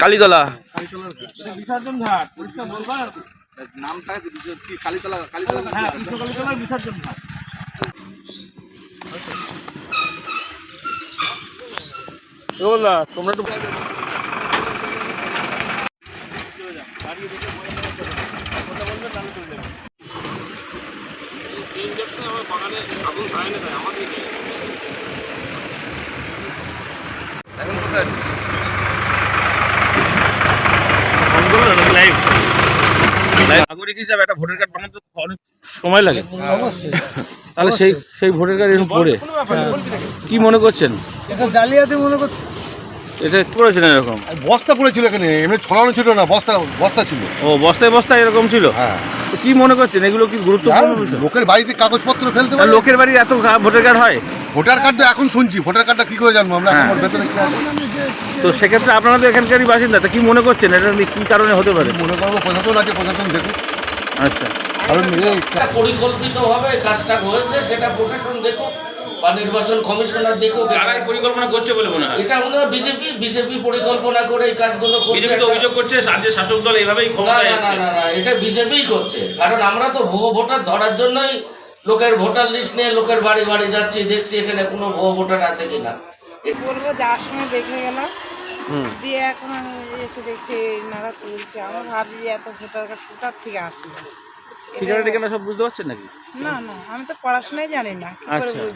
কালীতলা বিসর্জন ঘাট পরিষ্কার বলবা নামটা কি কালীতলা হ্যাঁ কালীতলার বিসর্জন ঘাট। তোমরা একটু বাগানে আগুন খায় না আমাকে এখন কোথায় আছিস? নাগরিক হিসাবে একটা ভোটার কার্ড বানাতে অনেক সময় লাগে, তাহলে সেই ভোটার কার্ড এরকম পড়ে কি মনে করছেন? এটা জালিয়াতি মনে করছে। এটা কি করেছেন এরকম? বস্তা পড়েছিল এখানে, এমনি ছড়ানো ছিল না, বস্তা ছিল। ও বস্তায় বস্তায় এরকম ছিল? হ্যাঁ। তো কি মনে করছেন এগুলো কি গুরুত্বপূর্ণ বিষয়? লোকের বাড়িতে কাগজপত্র ফেলতে আর পারে। লোকের বাড়ি এত ভোটার কার্ড হয়? ভোটার কার্ড এখন শুনছি, ভোটার কার্ডটা কি করে জানবো আমরা? এখন ওর ভেতরে কি আছে? তো সেক্ষেত্রে আপনারা তো এখানকারই বাসিন্দা, তা কি মনে করছেন এটা কি কারণে হতে পারে? মনে করবো প্রশাসন আছে, প্রশাসন দেখুন। আচ্ছা, কারণ পরিকল্পিতভাবে কাজটা হয়েছে সেটা প্রশাসন দেখুক বা নির্বাচন কমিশনার দেখুক। কারাই পরিকল্পনা করছে বলে মনে হয়? এটা মনে হয় বিজেপি পরিকল্পনা করে এই কাজগুলো করছে। বিজেপি তো অভিযোগ করছে রাজ্যের শাসক দল এইভাবেই ক্ষমতায় আসছে। না, এটা বিজেপিই করছে। কারণ আমরা তো ভুয়ো ভোটার ধরার জন্যই লোকের ভোটার লিস্ট নিয়ে লোকের বাড়ি বাড়ি যাচ্ছি, দেখছি এখানে কোনো ভুয়ো ভোটার আছে কিনা। বলবো যার সময় দেখে গেলাম, দিয়ে এখন আমি এসে দেখছি এনারা তুলছে। আমার ভাবি যে এত ভোটার কার্ড কোথার থেকে আসলো। ঠিকানা টিকানা সব বুঝতে পারছেন নাকি? না, আমি তো পড়াশোনাই জানি না, কি করে বুঝবো?